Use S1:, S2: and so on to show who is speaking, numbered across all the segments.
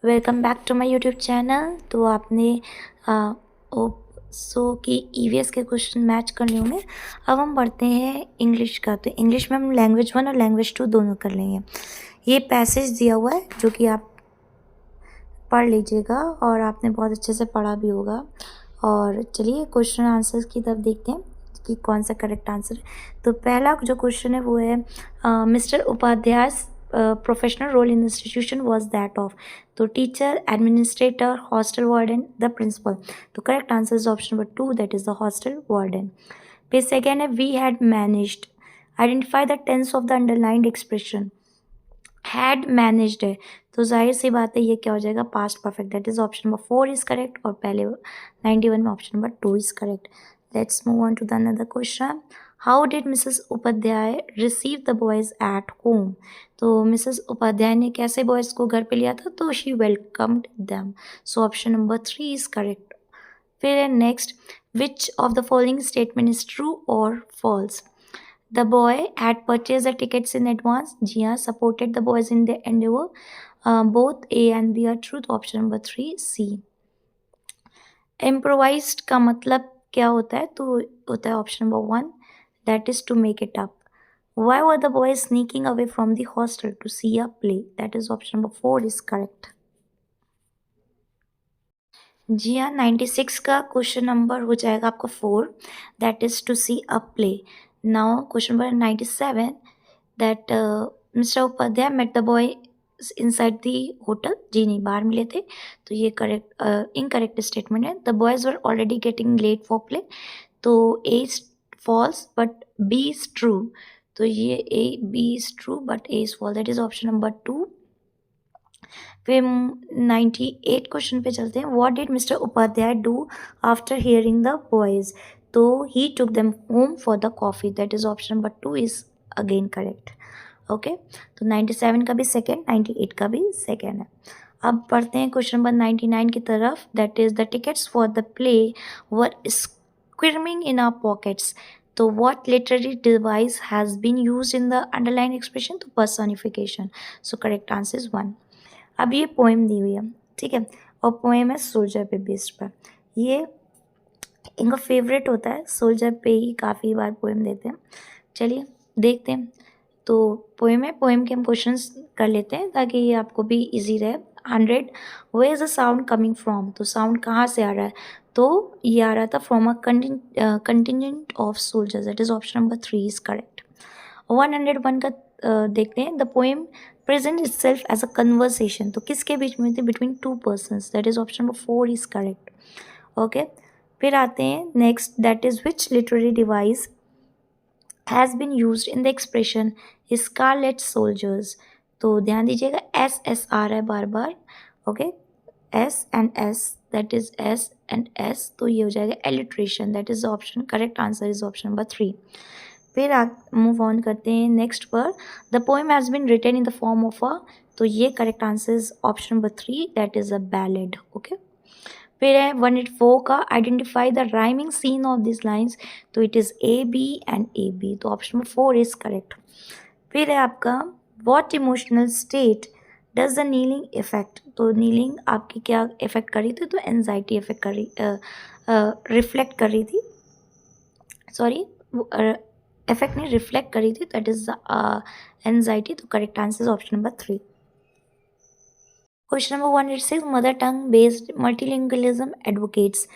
S1: Welcome back to my YouTube channel. तो आपने सो की ईवीएस के क्वेश्चन मैच कर लिए होंगे। अब हम पढ़ते हैं इंग्लिश का। तो इंग्लिश में हम लैंग्वेज 1 और लैंग्वेज 2 दोनों कर लेंगे। ये पैसेज दिया हुआ है जो कि आप पढ़ लीजिएगा और आपने बहुत अच्छे से पढ़ा भी होगा। और चलिए क्वेश्चन आंसर्स की तरफ देखते हैं कि कौन सा करेक्ट आंसर है। तो पहला जो क्वेश्चन है वो है mister Upadhyay professional role in institution was that of. तो teacher, administrator, hostel warden, the principal. तो correct answer is option number 2, that is the hostel warden. फिर सेकेंड है we had managed. Identify the tense of the underlined expression. Had managed है तो जाहिर सी बात है ये क्या हो जाएगा, past perfect. That is option number 4 is correct और पहले 91 में option number 2 is correct. Let's move on to the another question. How did Mrs Upadhyay receive the boys at home. तो मिसेस उपाध्याय ने कैसे बॉयज को घर पे लिया था, तो she welcomed them. So option number 3 is correct. फिर है next, which of the following statement is true और false. The boy had purchased the tickets in advance. जी हाँ, supported the boys in their endeavor. Both A and B are true. तो option number 3 C. Improvised का मतलब क्या होता है, तो होता है option number 1, that is to make it up. Why were the boys sneaking away from the hostel to see a play? That is option number 4 is correct. जी हाँ, 96 का क्वेश्चन नंबर हो जाएगा आपका 4, that is to see a play. Now question number 97, that mister Upadhyay met the boy inside the hotel. जी नहीं, बाहर मिले थे, तो ये करेक्ट इनकरेक्ट स्टेटमेंट है। The boys were already getting late for play. तो A is false but B is true. तो ये A B is true but A is false, that is option number 2। फिर 98 क्वेश्चन पे चलते हैं। What did mister Upadhyay do after hearing the boys. तो he took them home for the coffee. That is option number 2 is again correct. Okay, तो 97 का भी second, 98 का भी सेकेंड है। अब पढ़ते हैं क्वेश्चन नंबर 99 की तरफ। That is the tickets for the play were squirming in our pockets. तो what literary device has been used in the underline expression. तो personification. So correct answer is 1। अब ये पोएम दी हुई है, ठीक है, और पोएम है सोल्जर पे बेस्ड पर। ये इनका फेवरेट होता है, सोल्जर पे ही काफ़ी बार पोएम देते हैं। चलिए देखते हैं। तो पोएम है, पोएम के हम क्वेश्चंस कर लेते हैं ताकि ये आपको भी इजी रहे। 100, वे is the sound coming from. तो साउंड कहाँ से आ रहा है, तो ये आ रहा था from a contingent of soldiers. That is option number 3 is correct. 101 का देखते हैं। The poem present itself as a conversation. तो किसके बीच में थी, between 2 persons। That is option number 4 is correct. Okay, फिर आते हैं next, that is which literary device has been used in the expression scarlet soldiers. तो ध्यान दीजिएगा, एस एस आ रहा है बार बार। Okay, S and S, that is S and S, तो ये हो जाएगा alliteration. That is option, correct answer is option number 3। फिर मूव ऑन करते हैं नेक्स्ट पर। The poem has been written in the form of a. तो ये correct answer is option number 3, that is a ballad. Okay, फिर है 184 का, identify the rhyming scheme of this lines. तो it is A B and A B. तो option number 4 is correct. फिर है आपका, what emotional state does the kneeling effect. तो kneeling आपकी क्या इफेक्ट कर रही थी, तो एनजाइटी इफेक्ट कर रही रिफ्लेक्ट कर रही थी, सॉरी इफेक्ट नहीं, रिफ्लेक्ट करी थी। That is anxiety. तो correct answer is option number 3। Question number 186, mother tongue based multilingualism advocates.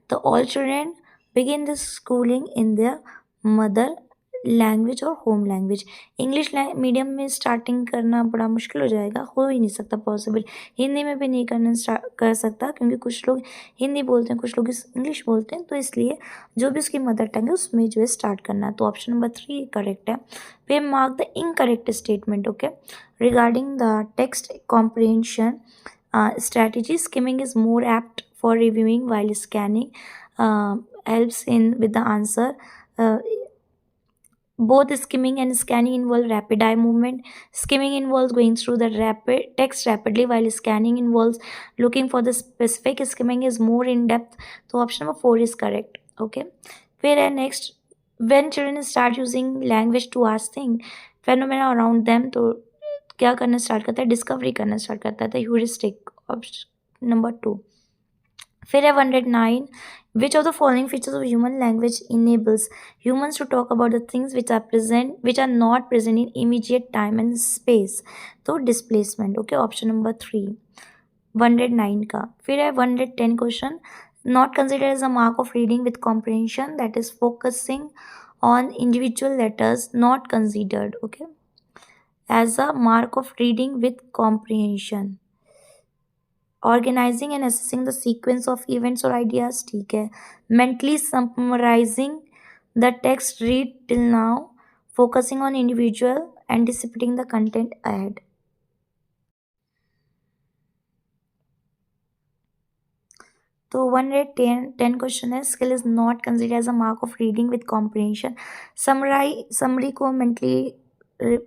S1: तो all children begin this schooling in their mother language और होम लैंग्वेज। इंग्लिश मीडियम में starting करना बड़ा मुश्किल हो जाएगा, हो ही नहीं सकता पॉसिबल। हिंदी में भी नहीं कर सकता, क्योंकि कुछ लोग हिंदी बोलते हैं, कुछ लोग इंग्लिश बोलते हैं, तो इसलिए जो भी उसकी मदर टंग है उसमें जो है स्टार्ट करना। तो ऑप्शन नंबर 3 करेक्ट है। फिर mark the incorrect statement. Okay, regarding the text comprehension strategy, skimming is more apt for reviewing, while scanning helps in with the answer. Uh, Both skimming and scanning involve rapid eye movement. Skimming involves going through the rapid text rapidly, while scanning involves looking for the specific. Skimming is more in depth. So option number 4 is correct. Okay. फिर है next, when children start using language to ask things, phenomena around them, तो क्या करना start करता है, discovery करना start करता है, ह्यूरिस्टिक ऑप्शन नंबर 2। फिर है 109, which of the following features of human language enables humans to talk about the things which are not present in immediate time and space. तो डिस्प्लेसमेंट। ओके, ऑप्शन नंबर 3 109 का। फिर है 110 question, not consider as a mark of reading with comprehension, that is focusing on individual letters, not considered okay as a mark of reading with comprehension. Organising and assessing the sequence of events और ideas, ठीक है। Mentally summarising the text read till now, focusing on individual, anticipating the content ahead. तो 110 question है, skill is not consider as a mark of reading with comprehension. Summary को mentally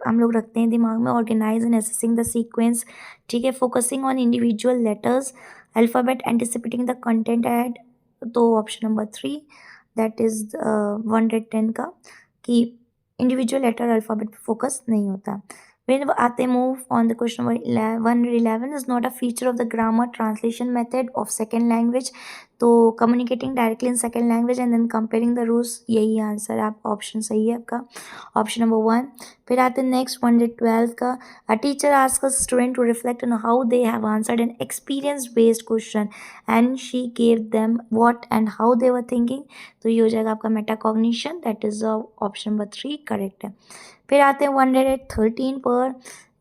S1: हम लोग रखते हैं दिमाग में। Organise and assessing the sequence, ठीक है। Focusing on individual letters, alphabet, anticipating the content ahead. तो ऑप्शन नंबर 3 दैट इज 110 का, कि इंडिविजुअल लेटर अल्फ़ाबेट पे फोकस नहीं होता। फिर आते move on the question number 111 is not a feature of the grammar translation method of second language. तो communicating directly in second language and then comparing the rules, यही answer है। आप option सही है आपका, ऑप्शन नंबर 1। फिर आते हैं नेक्स्ट 112 का, a teacher ask a student to reflect on how they have answered an experience based question and she gave them what and how they were thinking. तो ये हो जाएगा आपका metacognition, that is option number 3 correct है। फिर आते हैं 113 पर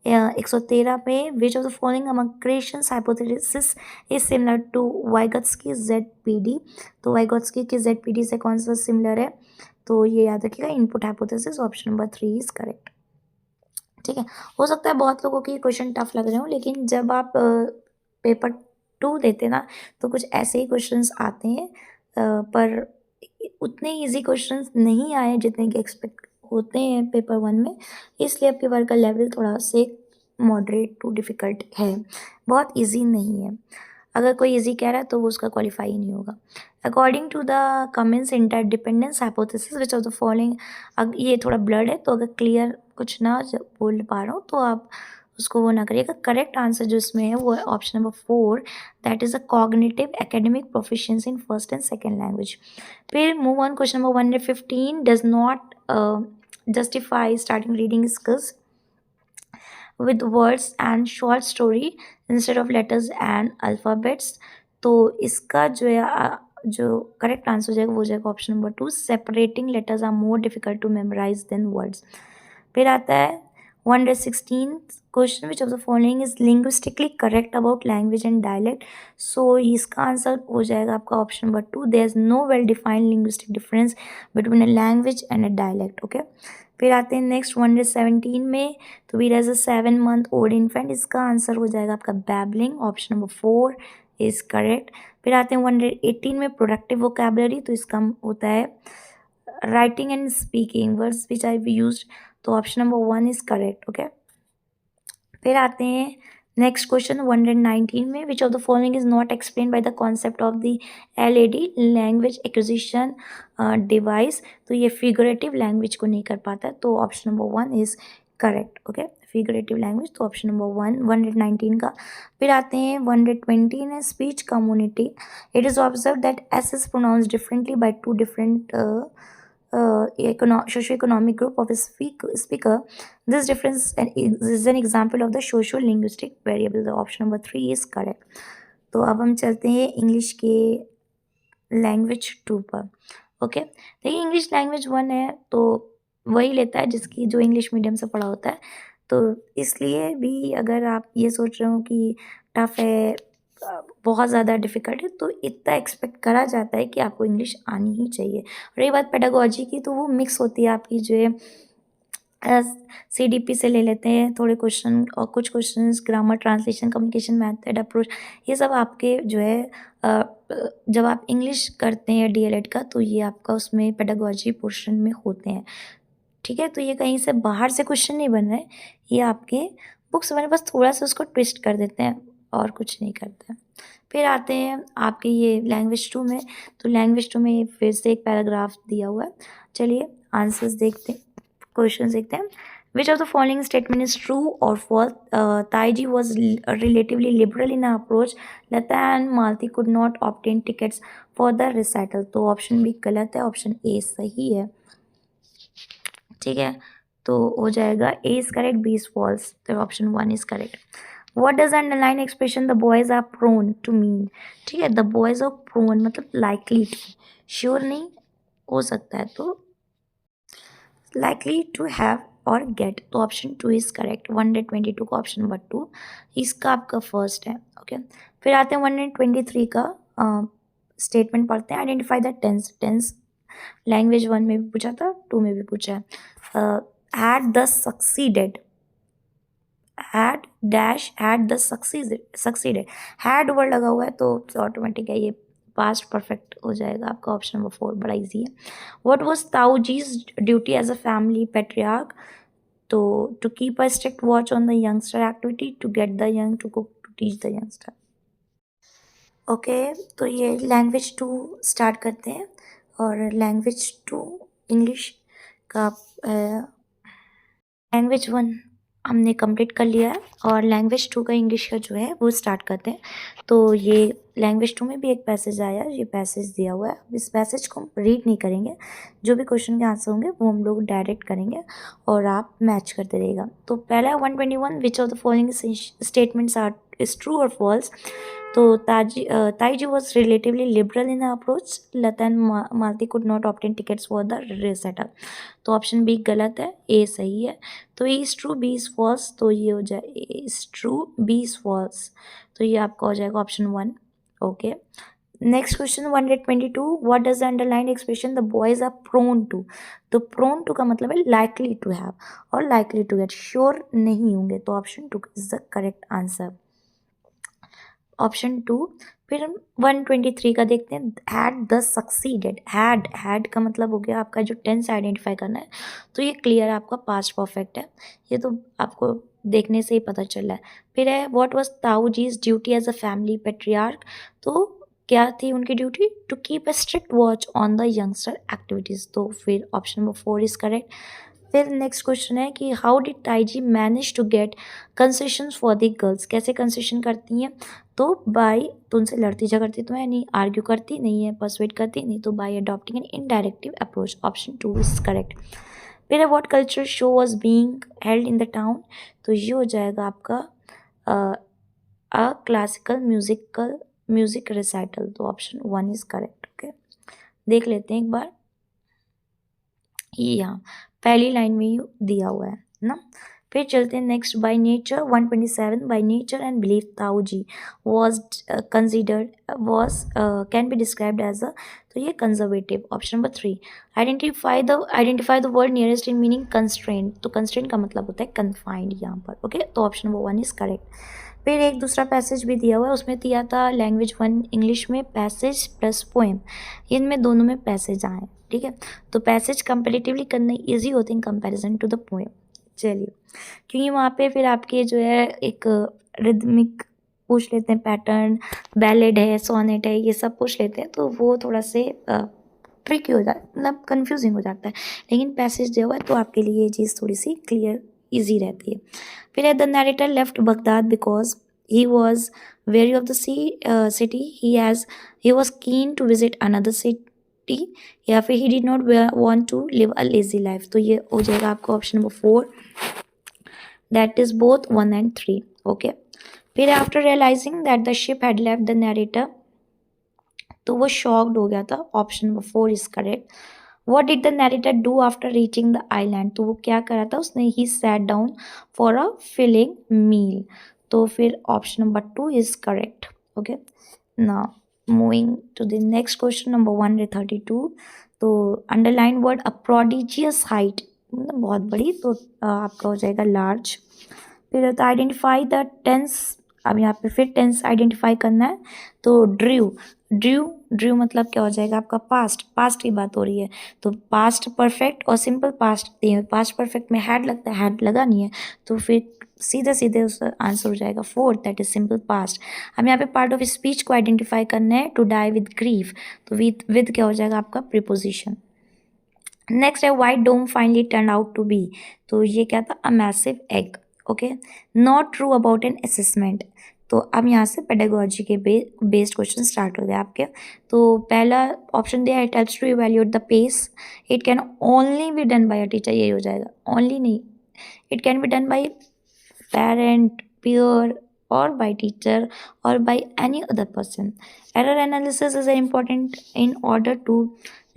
S1: 113 पे, which of the following among Krashen's hypothesis is similar to Vygotsky ZPD। तो वाइगोत्स्की की ZPD से कौन सा सिमिलर है, तो ये याद रखिएगा, input hypothesis, option number 3 is correct. ठीक है, हो सकता है बहुत लोगों की क्वेश्चन टफ लग रहे हो, लेकिन जब आप पेपर 2 देते ना तो कुछ ऐसे ही क्वेश्चंस आते हैं, पर उतने इजी क्वेश्चंस नहीं आए जितने कि एक्सपेक्ट होते हैं पेपर 1 में, इसलिए आपके वर्क का लेवल थोड़ा से मॉडरेट टू डिफ़िकल्ट है, बहुत इजी नहीं है। अगर कोई इजी कह रहा है तो वो उसका क्वालिफाई नहीं होगा। According to the Cummins interdependence hypothesis which of the following, अब ये थोड़ा ब्लड है तो अगर क्लियर कुछ ना बोल पा रहा हूँ तो आप उसको वो ना करिएगा। करेक्ट आंसर जो इसमें है वो है option number 4, that is a cognitive academic proficiency in first and second language. फिर move on question number 115, does not justify starting reading skills with words and short story instead of letters and alphabets। तो इसका जो है जो correct answer हो जाएगा वो हो जाएगा option number 2, separating letters are more difficult to memorize than words. फिर आता है 116 question, which of the following is linguistically correct about language and dialect. So इसका आंसर हो जाएगा आपका option number 2, there is no well defined linguistic difference between a language and a dialect. Okay, फिर आते हैं नेक्स्ट 117 में, तो we as a 7 month old infant, इसका आंसर हो जाएगा आपका babbling, option number 4 is correct. फिर आते हैं 118 में, प्रोडक्टिव वोकैबुलरी, तो इसका होता है writing and speaking words which I used, तो option number 1 is correct. Okay, फिर आते हैं नेक्स्ट क्वेश्चन 119 में, which of the following is not explain by the concept of the LAD language acquisition device. तो ये फिगरेटिव लैंग्वेज को नहीं कर पाता है, तो option number 1 is correct. Okay, figurative language, तो ऑप्शन नंबर 1 119 का। फिर आते हैं 120 में, speech community, it is observe that S is pronounce differently by 2 different socio-economic group of a speaker. This difference is an example of the socio-linguistic variable. The option number 3 is correct. तो अब हम चलते हैं English के language 2 पर। Okay, देखिए English language 1 है तो वही लेता है जिसकी जो इंग्लिश मीडियम से पढ़ा होता है, तो इसलिए भी अगर आप ये सोच रहे हो कि टफ है, बहुत ज़्यादा डिफ़िकल्ट है, तो इतना एक्सपेक्ट करा जाता है कि आपको इंग्लिश आनी ही चाहिए। रही बात पेडागोजी की, तो वो मिक्स होती है आपकी जो है CDP से ले लेते हैं थोड़े क्वेश्चन, और कुछ questions grammar, translation, communication method, approach, ये सब आपके जो है जब आप इंग्लिश करते हैं DLED का, तो ये आपका उसमें पेडागोजी पोर्शन में होते हैं। ठीक है, तो ये कहीं से बाहर से क्वेश्चन नहीं बन रहे, ये आपके बुक्स बने, बस थोड़ा सा उसको ट्विस्ट कर देते हैं और कुछ नहीं करते हैं। फिर आते हैं आपके ये लैंग्वेज 2 में, तो लैंग्वेज 2 में फिर से एक पैराग्राफ दिया हुआ है। चलिए आंसर्स देखते हैं, क्वेश्चन देखते हैं। Which of the following statement is true or false? Taiji was relatively liberal in her approach. Lata and Malti could not obtain tickets for the recital. तो ऑप्शन बी गलत है, ऑप्शन ए सही है. ठीक है, तो हो जाएगा A is correct, B is false, तो option 1 is correct. What does underline expression the boys are prone to mean? ठीक है, the boys are prone मतलब likely to, श्योर नहीं हो सकता है, तो likely to have और get, तो ऑप्शन 2 इज करेक्ट. 122 का ऑप्शन नंबर 2 इसका आपका फर्स्ट है. ओके, फिर आते हैं 123 का स्टेटमेंट पढ़ते हैं. Identify the tense. Tense language 1 में भी पूछा था, 2 में भी पूछा है. had the succeeded, had dash had the succeeded, had word लगा हुआ है तो ऑटोमेटिक है, ये पास्ट परफेक्ट हो जाएगा आपका. ऑप्शन नंबर 4 बड़ा इजी है. व्हाट वाज ताऊजीज duty as a family patriarch? तो to keep a strict watch on the youngster activity, to get the young to cook, to teach the youngster. Okay, तो ये language 2 start करते हैं. और language 2 English का language 1 हमने complete कर लिया है और लैंग्वेज 2 का इंग्लिश का जो है वो स्टार्ट करते हैं. तो ये लैंग्वेज 2 में भी एक पैसेज आया, ये पैसेज दिया हुआ है. इस पैसेज को हम रीड नहीं करेंगे, जो भी क्वेश्चन के आंसर होंगे वो हम लोग डायरेक्ट करेंगे और आप मैच करते रहिएगा. तो पहला 121, which of the following statements are is true और फॉल्स? तो Taiji was relatively liberal in approach. Lata and Malati could not obtain tickets for the recital, तो ऑप्शन बी गलत है, ए सही है. तो A is true, B is false, तो ये हो जाए A is true, B is false, तो ये आपका हो जाएगा option 1. Okay, next question 122, what does the underline expression the boys are prone to? तो प्रोन टू का मतलब है लाइकली टू हैव और लाइकली टू गेट, श्योर नहीं होंगे, तो option 2 is the correct answer. Option 2. फिर 123 का देखते हैं. हैड द सक्सीडेड, हैड का मतलब हो गया आपका जो टेंस आइडेंटिफाई करना है, तो ये क्लियर है आपका पास्ट परफेक्ट है, ये तो आपको देखने से ही पता चल रहा है. फिर है व्हाट वाज ताऊजीज duty as a family patriarch? तो क्या थी उनकी duty? To keep a strict watch on the youngster activities, तो फिर ऑप्शन नंबर 4 इज करेक्ट. फिर नेक्स्ट क्वेश्चन है कि how did Taiji manage to get concessions for the girls? कैसे कंसेशन करती हैं? तो बाय, तो उनसे लड़ती झगड़ती तो है नहीं, आर्ग्यू करती नहीं है, परसुएट करती नहीं, तो by adopting an indirective approach, option 2 is correct. फिर what culture show was being held in the town? तो ये हो जाएगा आपका अ क्लासिकल म्यूजिक रिसाइटल, तो ऑप्शन 1 इज करेक्ट. ओके, देख लेते हैं एक बार, ये यहाँ पहली लाइन में ही दिया हुआ है ना. फिर चलते हैं next. By nature 127, by nature and belief Tauji was considered can be described as a, तो ये conservative, option number 3. Identify the word nearest in meaning constraint, तो कंस्ट्रेंट का मतलब होता है कन्फाइंड यहाँ पर. ओके, तो ऑप्शन नंबर 1 इज करेक्ट. फिर एक दूसरा पैसेज भी दिया हुआ है, उसमें दिया था लैंग्वेज 1 इंग्लिश में पैसेज प्लस पोएम, इनमें दोनों में पैसेज आए. ठीक है, तो पैसेज कंपेरेटिवली करने ईजी होते हैं कंपैरिजन टू द पोएम. चलिए, क्योंकि वहाँ पे फिर आपके जो है एक रिदमिक पूछ लेते हैं, पैटर्न, बैलेड है, सोनेट है, ये सब पूछ लेते हैं, तो वो थोड़ा से ट्रिकी हो जाता, मतलब कन्फ्यूजिंग हो जाता है. लेकिन पैसेज दिया हुआ है तो आपके लिए ये चीज़ थोड़ी सी क्लियर ईजी रहती है. फिर the narrator left Baghdad because he was weary of the city, he was keen to visit another city, या फिर he did not want to live a lazy life, तो ये हो जाएगा आपका option number 4, that is both 1 and 3. okay, फिर after realizing that the ship had left the narrator, तो वो शॉक्ड हो गया था, option number 4 is correct. What did the narrator do after reaching the island? तो वो क्या करा था उसने? He sat down for a filling meal, तो फिर option number 2 is correct. Okay, now moving to the next question number 132. तो underline word a prodigious height, मतलब बहुत बड़ी, तो आपका हो जाएगा लार्ज. फिर तो आइडेंटिफाई द टेंस, अब यहाँ पे फिर टेंस आइडेंटिफाई करना है. तो ड्रू मतलब क्या हो जाएगा आपका? पास्ट की बात हो रही है, तो पास्ट परफेक्ट और सिंपल पास्ट. पास्ट परफेक्ट में हैड लगता है, हैड लगा नहीं है, तो फिर सीधे उसका आंसर हो जाएगा 4, दैट इज सिंपल पास्ट. हम यहाँ पे पार्ट ऑफ स्पीच को आइडेंटिफाई करना है. टू डाई विद ग्रीफ, तो विद क्या हो जाएगा आपका? प्रीपोजिशन. नेक्स्ट है white dome finally turn out to be, तो ये क्या था, a massive egg. Okay, not true about an assessment. तो अब यहाँ से पेडागोजी के बेस्ड क्वेश्चन स्टार्ट हो गए आपके। तो पहला ऑप्शन दिया है, it helps to evaluate the pace, it can only be done by a teacher, ये हो जाएगा, ओनली नहीं, it can be done by parent, peer, or by teacher, or by any other person. Error analysis is important in order to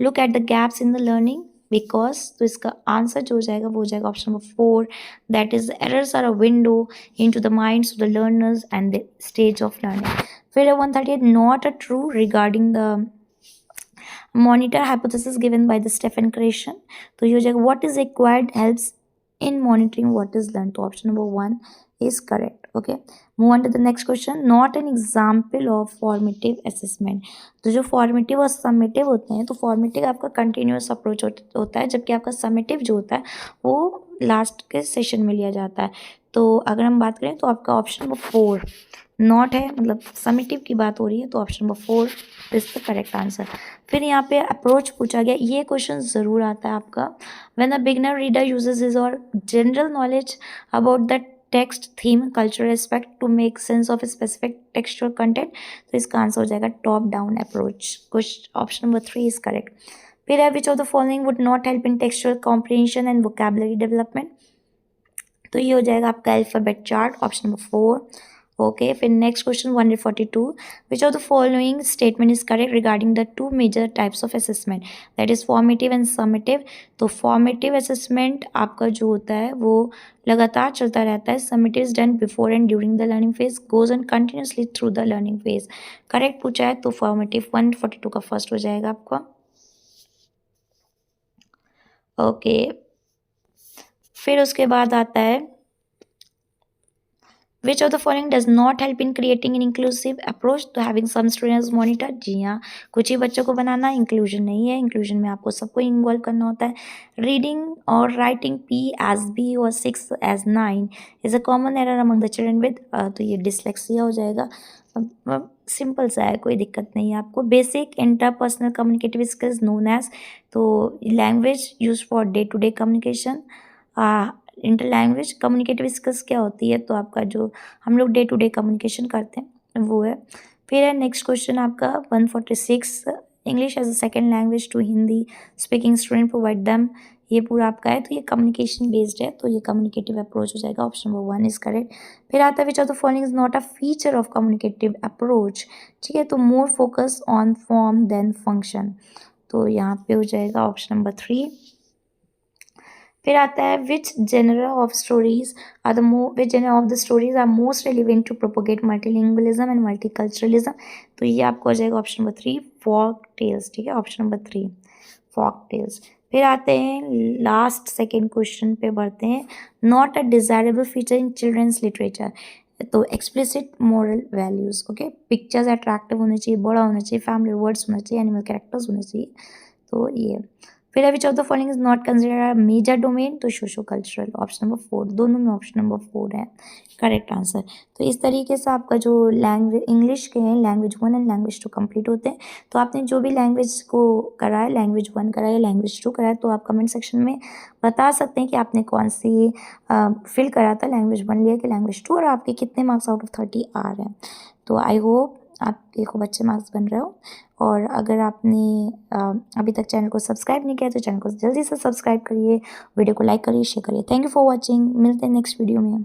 S1: look at the gaps in the learning, because तो इसका answer जो हो जाएगा वो हो जाएगा option number 4, that is errors are a window into the minds of the learners and the stage of learning. फिर 138, not a true regarding the monitor hypothesis given by the Stephen Creation, तो ये हो जाएगा what is required helps in monitoring what is learned, तो option number 1 is correct. Okay, move on to the next question, not an example of formative assessment। तो जो formative और summative होते हैं, तो formative आपका continuous approach होता है, जबकि आपका summative जो होता है वो लास्ट के सेशन में लिया जाता है। तो अगर हम बात करें तो आपका ऑप्शन नंबर 4 नॉट है, मतलब समेटिव की बात हो रही है, तो option number 4 is the correct answer. फिर यहाँ पे अप्रोच पूछा गया, ये क्वेश्चन ज़रूर आता है आपका, when a beginner reader uses his और general knowledge about the text theme cultural aspect to make sense of specific textual content, तो इसका आंसर हो जाएगा top down approach, question option number 3 is correct. फिर है which of the following would not help in textual comprehension and vocabulary development, तो ये हो जाएगा आपका alphabet chart, option number 4। Okay, फिर next question 142, which of the following statement is correct regarding the two major types of assessment, that is formative and summative. तो formative assessment आपका जो होता है वो लगातार चलता रहता है, summative is done before and during the learning phase, goes on continuously through the learning phase. Correct पूछा है तो फॉर्मेटिव 142 का फर्स्ट हो जाएगा आपका। ओके, फिर उसके बाद आता है which of the following does not help in creating an inclusive approach, तो हैविंग सम स्टूडेंट्स मॉनिटर, जी हाँ, कुछ ही बच्चों को बनाना इंक्लूजन नहीं है, इंक्लूजन में आपको सबको इन्वॉल्व करना होता है। रीडिंग और राइटिंग P एज B और 6 as 9 is a common error among the children with, तो ये डिसलेक्सिया हो जाएगा, सिंपल सा है, कोई दिक्कत नहीं है आपको। Basic interpersonal communicative skills known as, तो language use for day to day communication. Inter language communicative skills क्या होती है, तो आपका जो हम लोग डे टू डे कम्युनिकेशन करते हैं वो है। फिर है नेक्स्ट क्वेश्चन आपका 146, English as a second language to Hindi speaking student provide them, ये पूरा आपका है, तो ये कम्युनिकेशन बेस्ड है, तो ये कम्युनिकेटिव अप्रोच हो जाएगा, ऑप्शन नंबर 1 इज करेक्ट। फिर आता है which of the following is not a feature of communicative approach, ठीक है, तो more focus on form than function, तो यहाँ पे हो जाएगा ऑप्शन नंबर 3। फिर आता है which genre of stories are the which genre of the stories are most relevant to propagate multilingualism and multiculturalism, तो ये आपको हो जाएगा ऑप्शन नंबर 3 फॉक टेल्स, ठीक है, ऑप्शन नंबर 3 फॉक टेल्स। फिर आते हैं लास्ट सेकेंड क्वेश्चन पे बढ़ते हैं, not a desirable feature in children's literature, तो explicit moral values. Okay, pictures attractive होने चाहिए, बड़ा होना चाहिए, फैमिली वर्ड्स होना चाहिए, एनिमल कैरेक्टर्स होने चाहिए, तो ये। फिर which of the following is not considered a major domain, तो सोशो कल्चरल, ऑप्शन नंबर 4, दोनों में ऑप्शन नंबर 4 है करेक्ट आंसर। तो इस तरीके से आपका जो लैंग्वेज इंग्लिश के हैं लैंग्वेज 1 एंड लैंग्वेज 2 कंप्लीट होते हैं। तो आपने जो भी लैंग्वेज को करा है, लैंग्वेज 1 करा है, लैंग्वेज 2 करा है, तो आप कमेंट सेक्शन में बता सकते हैं कि आपने कौन सी फिल करा था, लैंग्वेज 1 लिया कि लैंग्वेज 2, और आपके कितने मार्क्स आउट ऑफ 30 आ रहे हैं। तो आई होप आपके खूब अच्छे मार्क्स बन रहे हो, और अगर आपने अभी तक चैनल को सब्सक्राइब नहीं किया तो चैनल को जल्दी से सब्सक्राइब करिए, वीडियो को लाइक करिए, शेयर करिए। थैंक यू फॉर वॉचिंग, मिलते हैं नेक्स्ट वीडियो में।